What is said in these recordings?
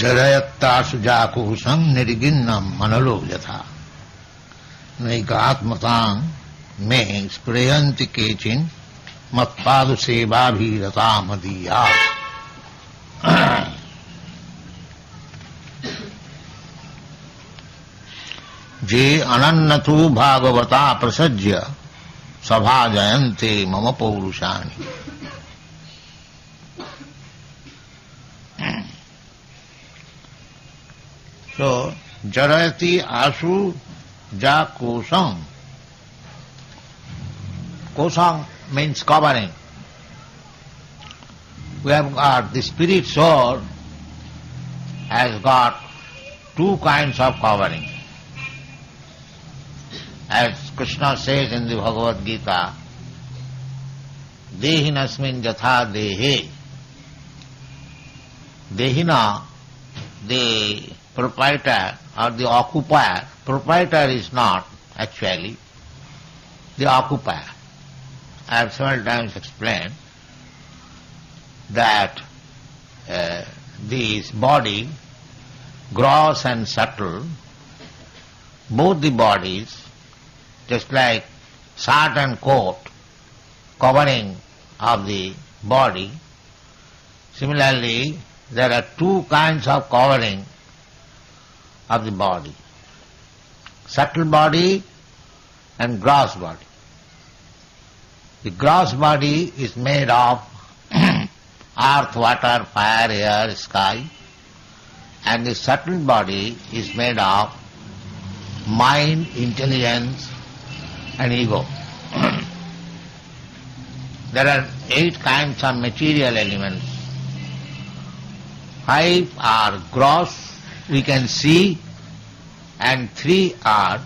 जरयत्तासु जाकुशं निर्गिन्नम मनलो यथा नैकात्मतां मे स्पृहन्ति केचिन मत्पादु सेवाभिरता मदीया। जे अनन्नतु भागवता प्रसज्य सभा जयन्ते मम पौरुषाणि। So, jarayati asu ja kosam. Kosam means covering. We have got the spirit soul has got two kinds of covering. As Krishna says in the Bhagavad Gita, Dehinasmin jatha dehe. Dehina, the proprietor or the occupier. Proprietor is not actually the occupier. I have several times explained that this body, gross and subtle, both the bodies, just like shirt and coat, covering of the body, similarly there are two kinds of covering of the body, subtle body and gross body. The gross body is made of earth, water, fire, air, sky, and the subtle body is made of mind, intelligence and ego. There are 8 kinds of material elements. 5 are gross, we can see, and 3 are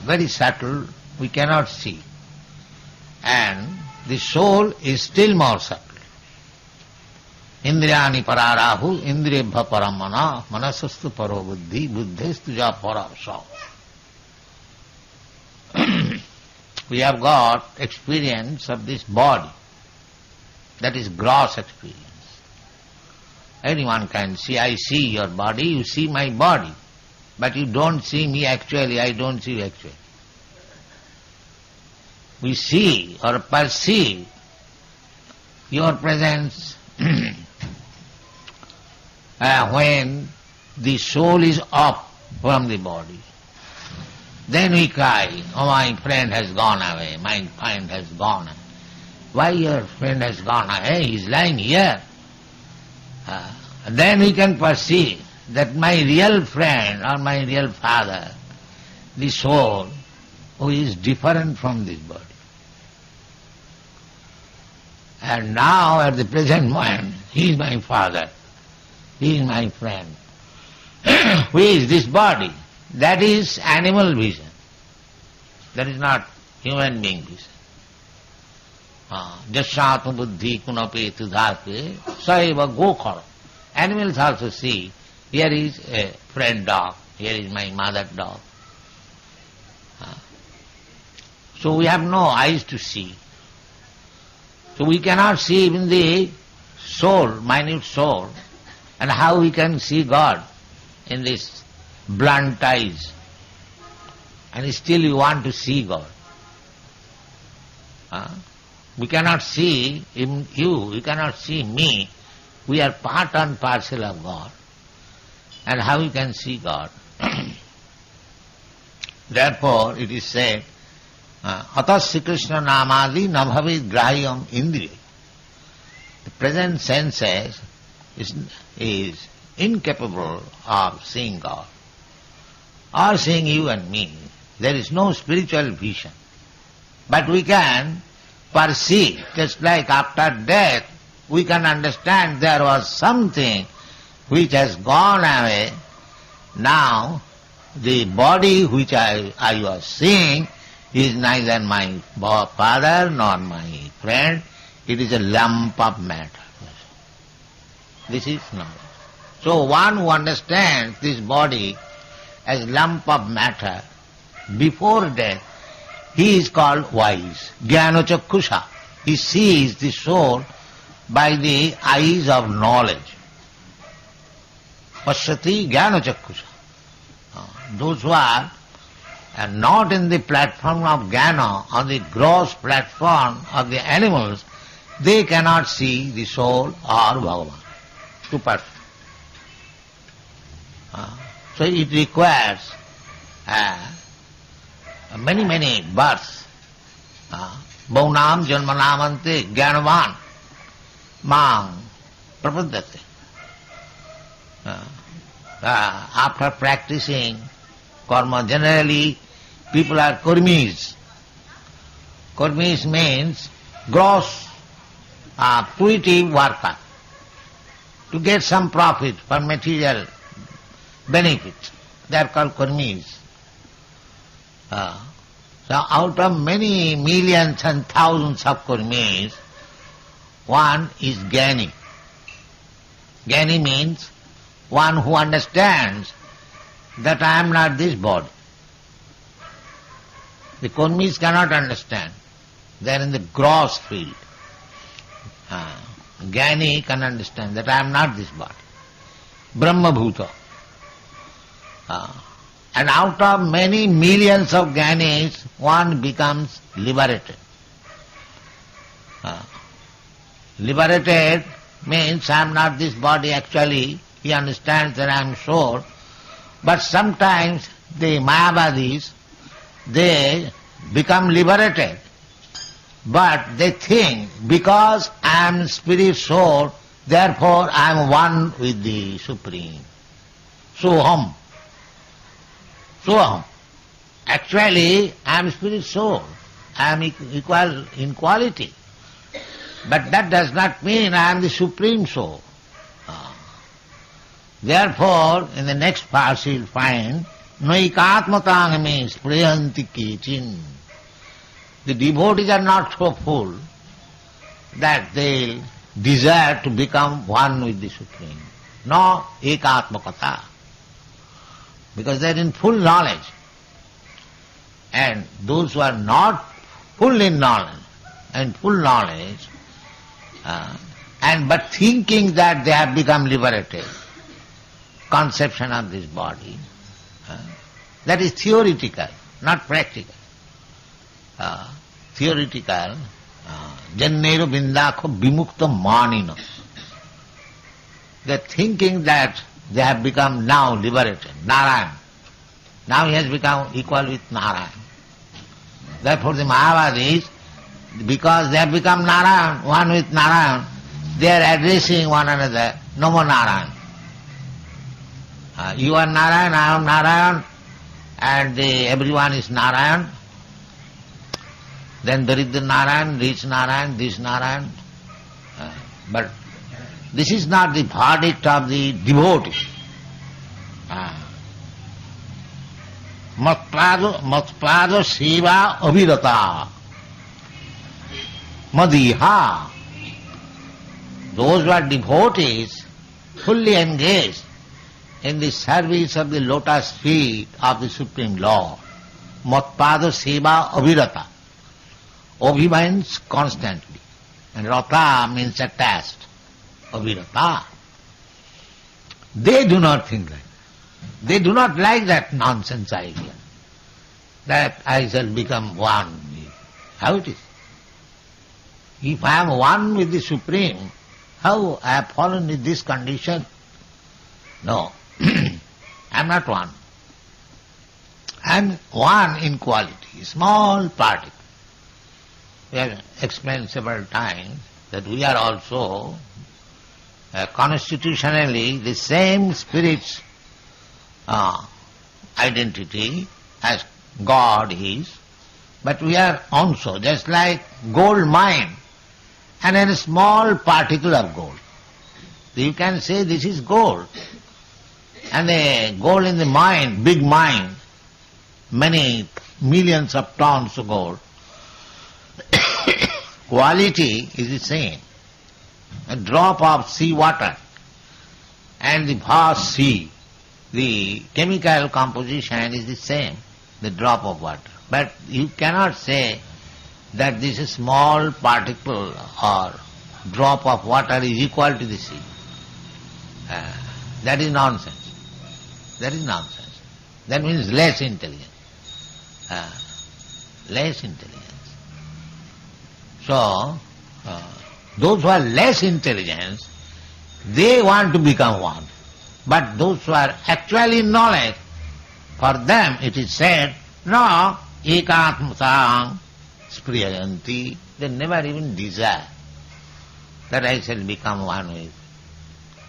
very subtle, we cannot see. And the soul is still more subtle. Indriyani pararahu, indriyabha paramana, manasastu paro buddhi, buddhestu ja parasa. We have got experience of this body. That is gross experience. Anyone can see, I see your body, you see my body. But you don't see me actually, I don't see you actually. We see or perceive your presence when the soul is up from the body. Then we cry, oh, my friend has gone away, my friend has gone away. Why your friend has gone away? He is lying here. Then we can perceive that my real friend or my real father, the soul, who is different from this body. And now at the present moment, he is my father, he is my friend. Who is this body? That is animal vision. That is not human being vision. Jasyatma buddhi kunape tudhape saiva gokhara. Animals also see, here is a friend dog, here is my mother dog. So we have no eyes to see. So we cannot see even the soul, minute soul, and how we can see God in this blunt eyes. And still you want to see God. We cannot see even you cannot see me. We are part and parcel of God. And how we can see God? Therefore it is said, Atasya Krishna namadi na bhavid grahyam indriya. The present senses is incapable of seeing God or seeing you and me. There is no spiritual vision. But we can perceive, just like after death, we can understand there was something which has gone away. Now the body which I was seeing is neither my father nor my friend. It is a lump of matter. This is knowledge. So one who understands this body as lump of matter before death, he is called wise. Jnanachaksha. He sees the soul by the eyes of knowledge. Pashyati jnana chakkusha. Those who are not in the platform of jnana, on the gross platform of the animals, they cannot see the soul or Bhagavan. Too perfect. So it requires many births. Bhaunam janmanamante jnanavan mang prapadyate. After practicing karma, generally people are karmis. Karmis means gross, fruitive worker, to get some profit for material benefit. They are called karmis. So out of many millions and thousands of karmis, one is Jnani. Jnani means one who understands that I am not this body. The karmis cannot understand. They are in the gross field. Jnani can understand that I am not this body. Brahma Bhuta. And out of many millions of Jnanis, one becomes liberated. Liberated means I am not this body actually. He understands that I am soul. But sometimes the Mayavadis, they become liberated. But they think, because I am spirit soul, therefore I am one with the Supreme. Soham. Soham. Actually, I am spirit soul. I am equal in quality. But that does not mean I am the Supreme Soul. Therefore, in the next part you will find, Naikatmatang means Priyanti Kichin. The devotees are not so full that they desire to become one with the Supreme. No ekatmakata. Because they are in full knowledge. And those who are not full in knowledge, but thinking that they have become liberated, conception of this body, that is theoretical, not practical. Theoretical, jannero bindakho vimukta manina. They are thinking that they have become now liberated, Narayan. Now he has become equal with Narayan. Therefore the Mayavadis, because they have become Narayan, one with Narayan, they are addressing one another, Namo Narayan. You are Narayan, I am Narayan, and everyone is Narayan. Then there is the Narayan, this Narayan, this Narayan. But this is not the verdict of the devotee. Matpada Siva Abhirata Madiha. Those who are devotees, fully engaged in the service of the lotus feet of the Supreme Lord. Matpada Siva Abhirata. Abhi means constantly, and Rata means attached. Abhirata. They do not think like that. They do not like that nonsense idea, that I shall become one with. How it is? If I am one with the Supreme, how I have fallen in this condition? No, I am not one. I am one in quality, small particle. We have explained several times that we are also constitutionally the same spirit's identity as God is, but we are also just like gold mine and a small particle of gold. You can say this is gold, and the gold in the mine, big mine, many millions of tons of gold, quality is the same. A drop of sea water and the vast sea, the chemical composition is the same, the drop of water. But you cannot say that this small particle or drop of water is equal to the sea. That is nonsense. That is nonsense. That means less intelligence. Less intelligence. So, those who are less intelligent, they want to become one. But those who are actually in knowledge, for them it is said, no, ekatmasang spriyayanti. They never even desire that I shall become one with.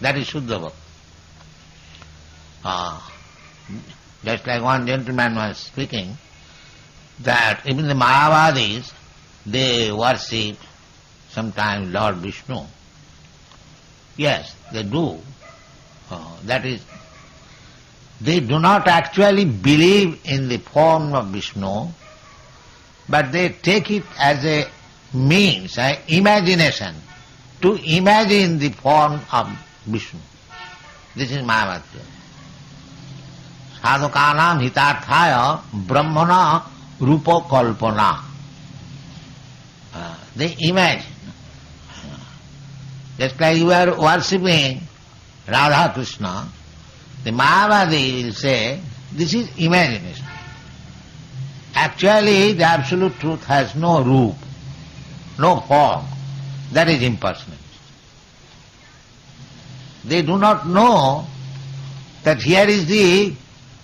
That is Shuddha Bhakti. Just like one gentleman was speaking, that even the Mayavadis, they worship sometimes Lord Vishnu. Yes, they do. That is, they do not actually believe in the form of Vishnu, but they take it as a means, an imagination, to imagine the form of Vishnu. This is Mayavadi. Sadhukanam hitarthaya brahmana rupa kalpana. They imagine. Just like you are worshipping Radha Krishna, the Mayavadi will say, this is imagination. Actually, the absolute truth has no roop, no form. That is impersonal. They do not know that here is the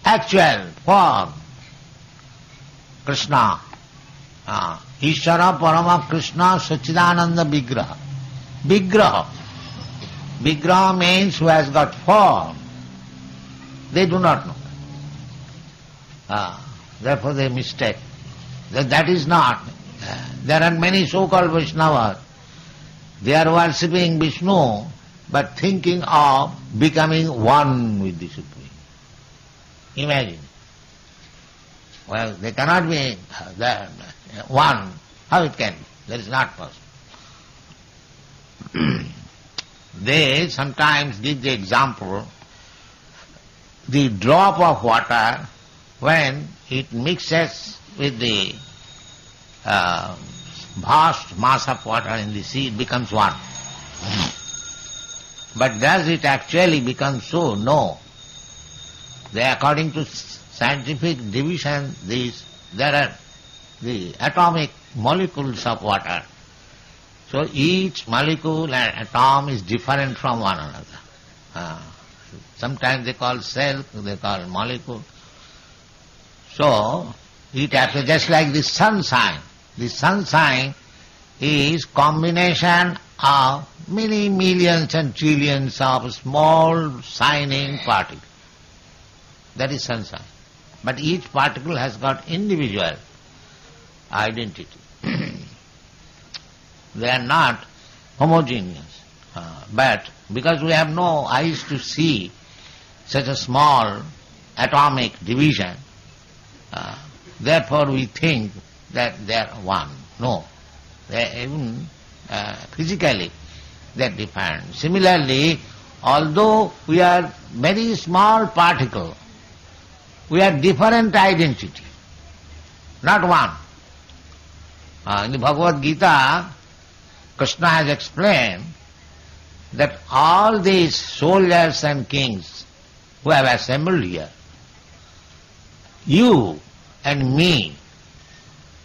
actual form, Krishna. Ishvara Parama Krishna Sachidananda Vigraha. Vigraha. Vigraha means who has got form. They do not know. Therefore they mistake. That is not. There are many so-called Vaishnavas. They are worshipping Vishnu, but thinking of becoming one with the Supreme. Imagine. Well, they cannot be one. How it can be? That is not possible. They sometimes give the example, the drop of water, when it mixes with the vast mass of water in the sea, it becomes one. But does it actually become so? No. According to scientific division, there are the atomic molecules of water. So each molecule and atom is different from one another. Sometimes they call cell, they call molecule. So it happens just like the sunshine. The sunshine is combination of many millions and trillions of small shining particles. That is sunshine. But each particle has got individual identity. They are not homogeneous. But because we have no eyes to see such a small atomic division, therefore we think that they are one. No. Even physically they are different. Similarly, although we are very small particle, we are different identity, not one. In the Bhagavad Gita, Krishna has explained that all these soldiers and kings who have assembled here, you and me,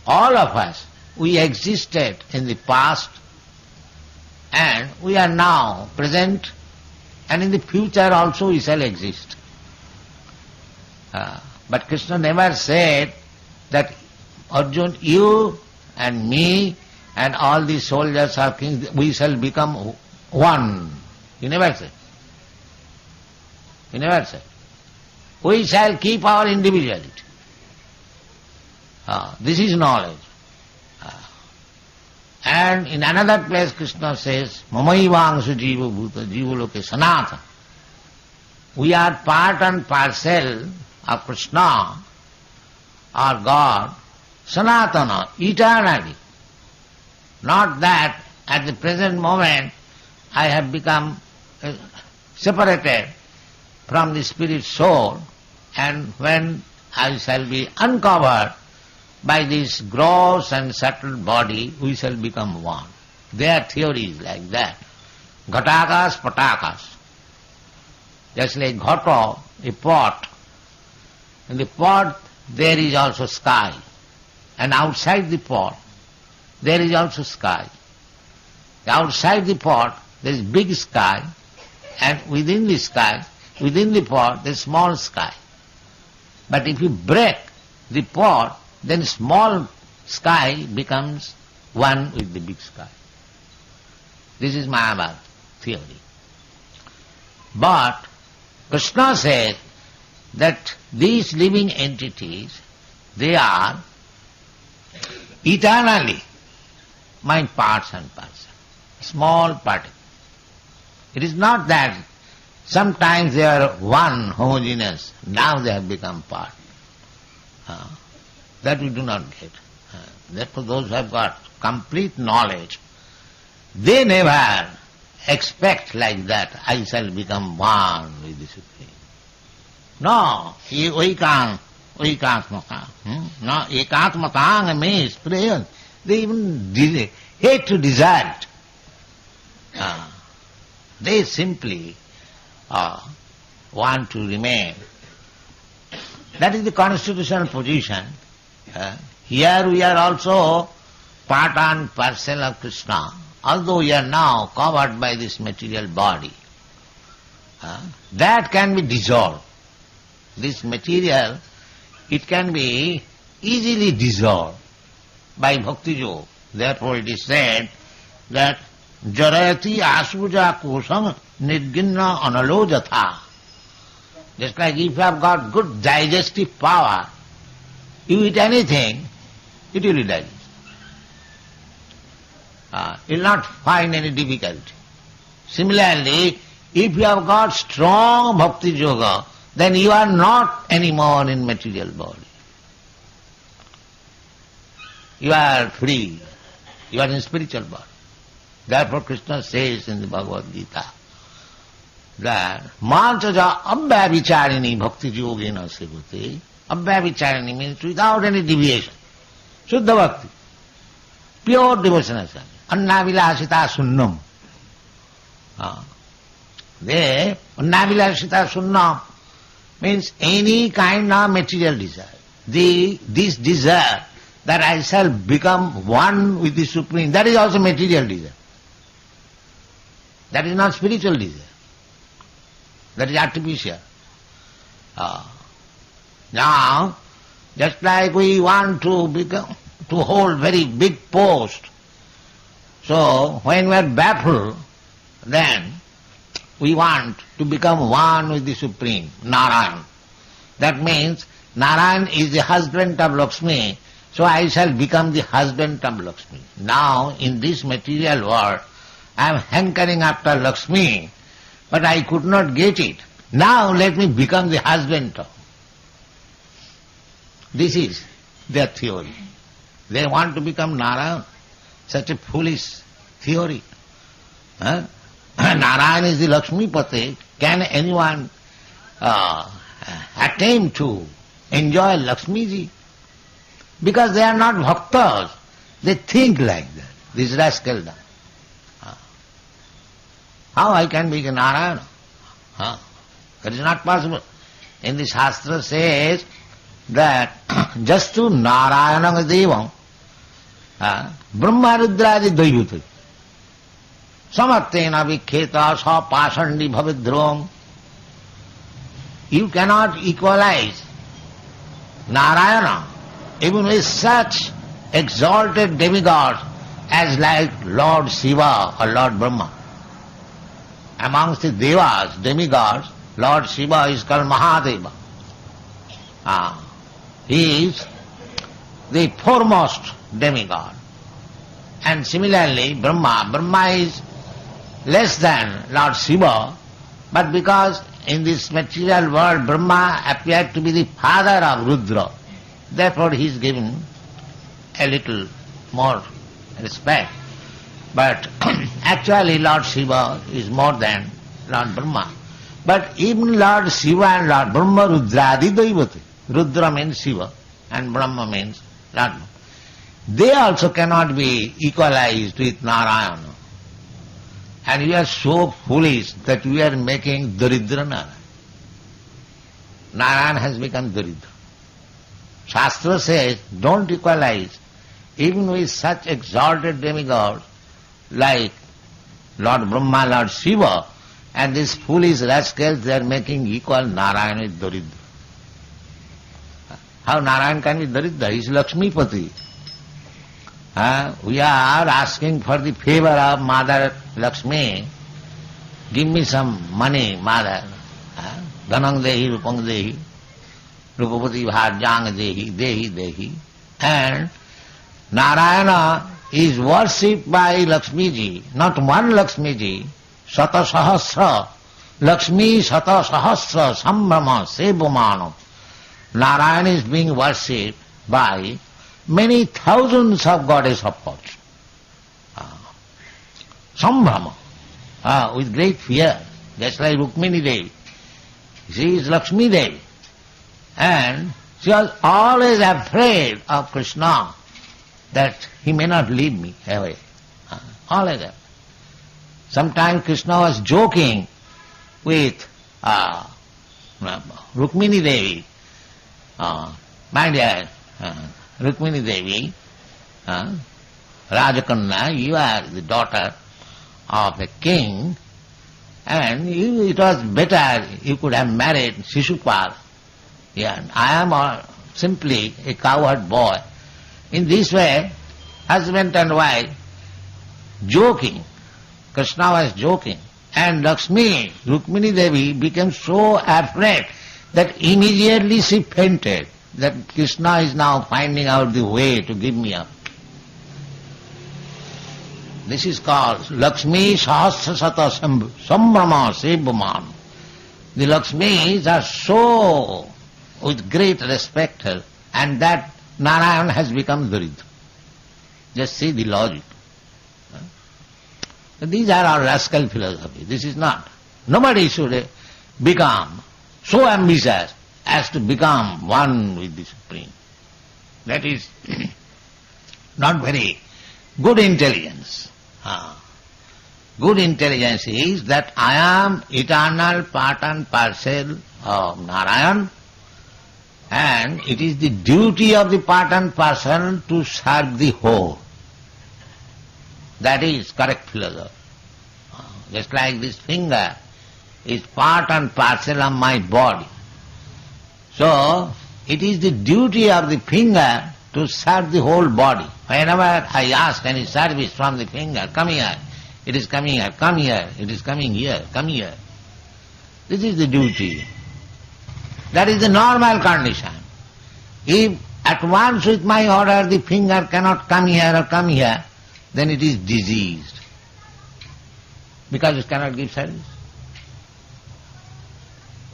all of us, we existed in the past and we are now present, and in the future also we shall exist. But Krishna never said that Arjuna, you and me and all these soldiers or kings, we shall become one. He never said. He never said. We shall keep our individuality. This is knowledge. And in another place Krishna says, Mamaivangsu jiva bhuta jiva loke sanatana. We are part and parcel of Krishna or God, sanatana, eternally. Not that at the present moment I have become separated from the spirit soul, and when I shall be uncovered by this gross and subtle body, we shall become one. Their theory is like that. Ghatakas, patakas. just like ghata, a pot. In the pot there is also sky, and outside the pot there is also sky. Outside the pot there is big sky, and within the sky, within the pot there is small sky. But if you break the pot, then small sky becomes one with the big sky. This is Mayavad theory. But Krishna says that these living entities, they are eternally my parts and parcels, small particle. It is not that sometimes they are one homogeneous, now they have become part. That we do not get. Therefore those who have got complete knowledge, they never expect like that, I shall become one with the Supreme. No, ekatmatang. No, ekatmatang means prayer. They even hate to desire it. They simply want to remain. That is the constitutional position. Here we are also part and parcel of Krishna, although we are now covered by this material body. That can be dissolved. This material, it can be easily dissolved by bhakti yoga. Therefore it is said that jarayati asuja kosam nirginna analojatha. Just like if you have got good digestive power, you eat anything, it will digest. You will not find any difficulty. Similarly, if you have got strong bhakti yoga, then you are not anymore in material body. You are free. You are in spiritual body. Therefore Krishna says in the Bhagavad Gita that Manchaja abhyavicharini bhakti yogena sevate. Abhyavicharini means without any deviation. Shuddha bhakti. Pure devotional service. Annavilasita sunnam. There, annavilasita sunnam means any kind of material desire. This desire that I shall become one with the Supreme, that is also material desire. That is not spiritual desire. That is artificial. Now, just like we want to hold very big post, so when we are baffled, then we want to become one with the Supreme, Narayan. That means Narayan is the husband of Lakshmi, so I shall become the husband of Lakshmi. Now, in this material world, I am hankering after Lakshmi, but I could not get it. Now let me become the husband of. This is their theory. They want to become Narayan. Such a foolish theory. Narayan is the Lakshmi Pati. Can anyone attempt to enjoy Lakshmi ji? Because they are not bhaktas. They think like that. This rascal does. How I can be Narayana? That is not possible. In the Shastra says that just to Narayana Devam, Brahma Rudradi Daivuti, Samatena Vikheta Sa Pasandi Bhavidhrom. You cannot equalize Narayana even with such exalted demigods as like Lord Shiva or Lord Brahma. Amongst the devas, demigods, Lord Shiva is called Mahadeva. He is the foremost demigod. And similarly, Brahma is less than Lord Shiva, but because in this material world Brahma appeared to be the father of Rudra, therefore he is given a little more respect. But actually Lord Shiva is more than Lord Brahma. But even Lord Shiva and Lord Brahma Rudradi Daivati. Rudra means Shiva and Brahma means Lord Brahma. They also cannot be equalized with Narayana. And we are so foolish that we are making Daridra Narayana. Narayana has become Daridra. Shastra says, don't equalize even with such exalted demigods like Lord Brahma, Lord Shiva, and these foolish rascals, they are making equal Narayana with Daridra. How Narayana can be Daridra? He is Lakshmipati. We are asking for the favor of Mother Lakshmi. Give me some money, Mother. Dhanang dehi, rupang dehi, rupapati bhajang dehi, dehi, dehi. And Narayana is worshipped by Lakshmi ji, not one Lakshmi ji, Sata Sahasra, Lakshmi Sata Sahasra, Sambrama, Sebumano. Narayana is being worshipped by many thousands of goddess of fortune. Sambrama, with great fear, just like Rukmini Devi. She is Lakshmi Devi. And she was always afraid of Krishna, that he may not leave me away. Always afraid. Sometimes Krishna was joking with Rukmini Devi. My dear Rukmini Devi, Rajakanna, you are the daughter of a king, and it was better you could have married Shishupal. Yeah, I am simply a cowherd boy. In this way, husband and wife joking. Krishna was joking. And Lakshmi, Rukmini Devi, became so afraid that immediately she fainted, that Krishna is now finding out the way to give me up. This is called Lakshmi Sahasrasata Sambrama Sebhaman. The Lakshmis are so with great respect her, and that Narayana has become Daridra. Just see the logic. These are our rascal philosophy. This is not. Nobody should become so ambitious as to become one with the Supreme. That is not very good intelligence. Good intelligence is that I am eternal part and parcel of Narayan, and it is the duty of the part and parcel to serve the whole. That is correct philosophy. Just like this finger is part and parcel of my body. So, it is the duty of the finger to serve the whole body. Whenever I ask any service from the finger, come here, it is coming here, come here, it is coming here, come here. This is the duty. That is the normal condition. If at once with my order the finger cannot come here or come here, then it is diseased, because it cannot give service.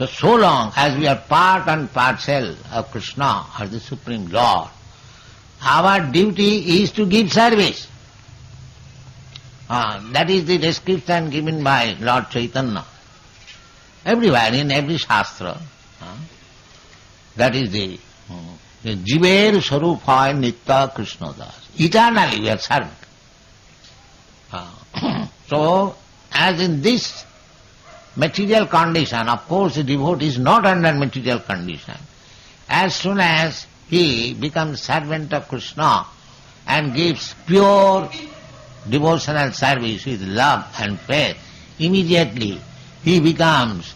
So long as we are part and parcel of Krishna or the Supreme Lord, our duty is to give service. That is the description given by Lord Chaitanya. Everywhere, in every Shastra, that is the Jiver Sarupaya Nitya Krishna Das. Eternally we are served. So, as in this material condition, of course the devotee is not under material condition. As soon as he becomes servant of Krishna and gives pure devotional service with love and faith, immediately he becomes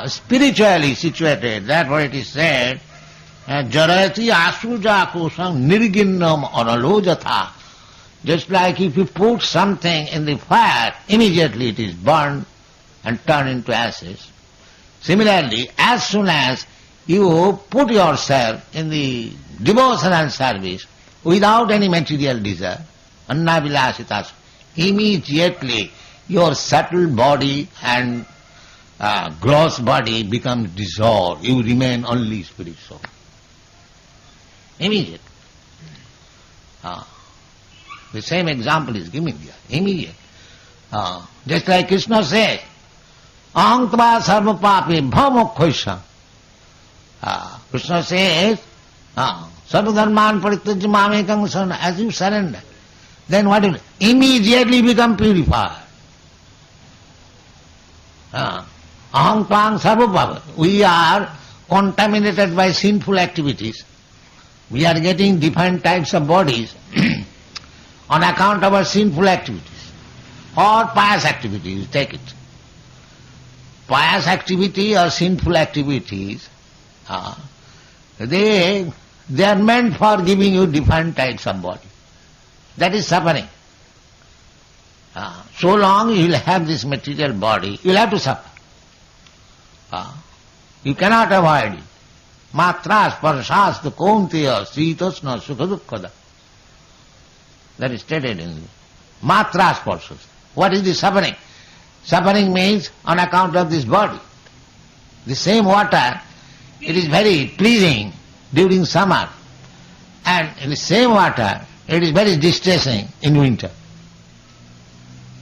spiritually situated. That's what it is said, Jarati asuja kusam nirginnam analojatha. Just like if you put something in the fire, immediately it is burned and turned into ashes. Similarly, as soon as you put yourself in the devotional service without any material desire, annavilasitas, immediately your subtle body and gross body becomes dissolved. You remain only spiritual. Immediate. The same example is given here. Immediate. Just like Krishna said, Aham tva sarva papi bhamokhoisha. Krishna says, sarva dharman parityajya mamekam sarana. As you surrender, then what will immediately become purified. Aham tvam sarva papi. We are contaminated by sinful activities. We are getting different types of bodies on account of our sinful activities or pious activities, take it. Pious activity or sinful activities, they are meant for giving you different types of body. That is suffering. So long you will have this material body, you will have to suffer. You cannot avoid it. Matra sparshāstu kaunteya sītasna sukha-dukkhada. That is stated in Matra sparshas. What is the suffering? Suffering means on account of this body. The same water, it is very pleasing during summer, and in the same water, it is very distressing in winter.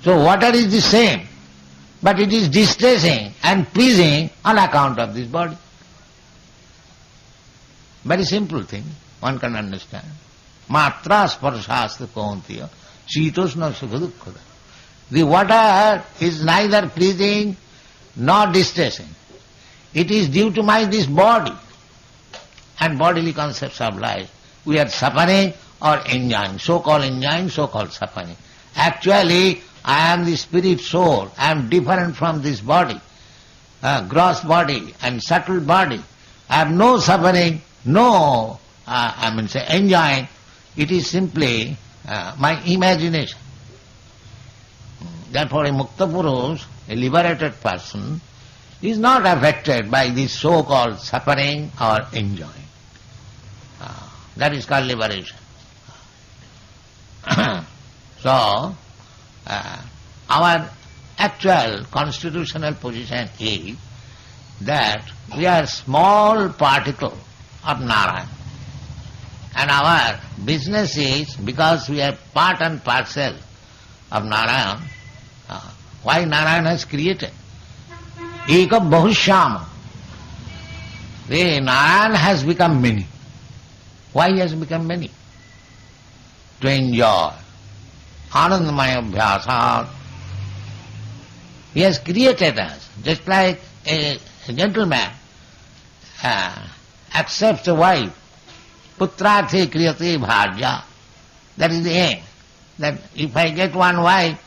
So water is the same, but it is distressing and pleasing on account of this body. Very simple thing, one can understand. Matra sparshāstu kaunteya sītasna sukha-dukkhada. The water is neither pleasing nor distressing. It is due to this body and bodily concepts of life. We are suffering or enjoying, so-called enjoying, so-called suffering. Actually, I am the spirit soul. I am different from this body, gross body and subtle body. I have no suffering, no, enjoying. It is simply my imagination. Therefore, a Mukta Purush, a liberated person, is not affected by this so-called suffering or enjoying. That is called liberation. So, our actual constitutional position is that we are small particle of Narayan. And our business is, because we are part and parcel of Narayan, why Narayan has created? Eka Bahushyama. The Narayan has become many. Why he has become many? To enjoy. Anandamaya Abhyasat. He has created us, just like a gentleman accepts a wife. Putrarthe kriyate bharya. That is the aim. That if I get one wife,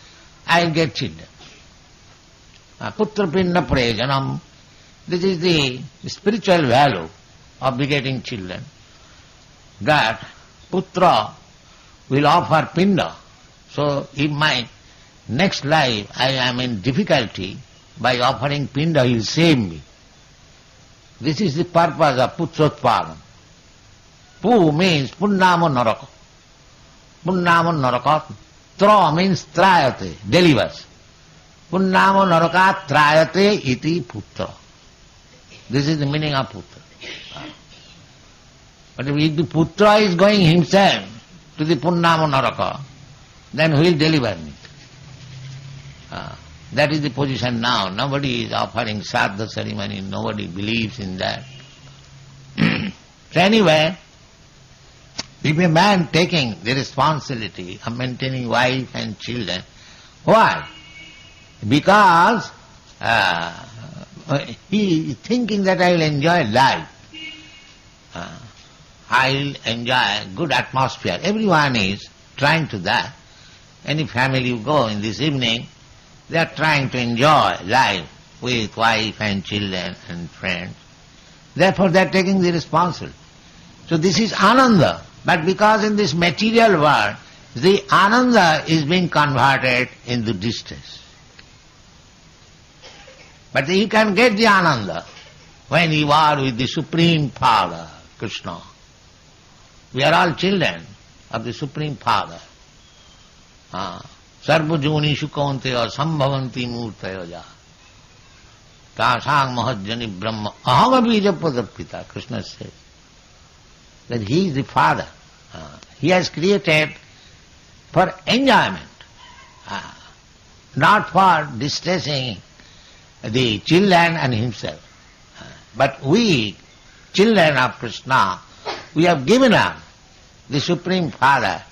I will get children. Putra pinna prajanam. This is the spiritual value of begetting children. That putra will offer pinda. So if my next life I am in difficulty, by offering pinda he will save me. This is the purpose of putrotpadam. Pu means punnama naraka. Punnama naraka. Tra means trayate, delivers. Punnama naraka trayate iti putra. This is the meaning of putra. But if the putra is going himself to the punnama naraka, then who will deliver me? That is the position now. Nobody is offering Sraddha ceremony, nobody believes in that. So anyway, if a man taking the responsibility of maintaining wife and children, why? Because he is thinking that I will enjoy life. I will enjoy good atmosphere. Everyone is trying to that. Any family you go in this evening, they are trying to enjoy life with wife and children and friends. Therefore they are taking the responsibility. So this is ananda. But because in this material world, the ananda is being converted into distress. But you can get the ananda when you are with the Supreme Father, Krishna. We are all children of the Supreme Father. Sarva jonishu kaunteya sambhavanti murtaya. Tasang mahajjani brahma aham abhija padapita. Krishna says that he is the Father. He has created for enjoyment, not for distressing the children and himself. But we, children of Krishna, we have given up the Supreme Father.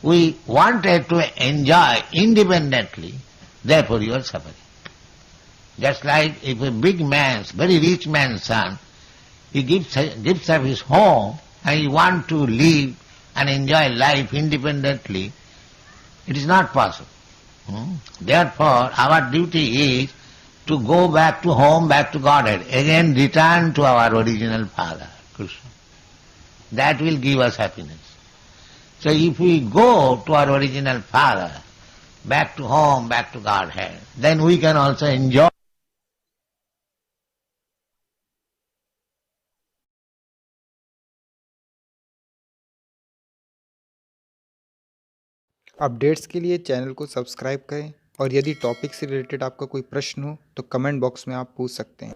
We wanted to enjoy independently, therefore you are suffering. Just like if a big man's, very rich man's son he gives up his home and he wants to live and enjoy life independently, it is not possible. Therefore, our duty is to go back to home, back to Godhead, again return to our original Father, Krishna. That will give us happiness. So if we go to our original Father, back to home, back to Godhead, then we can also enjoy. Updates के लिए channel को subscribe करें और यदि topic से related आपका कोई प्रश्न हो तो कमेंट बॉक्स में आप पूछ सकते हैं।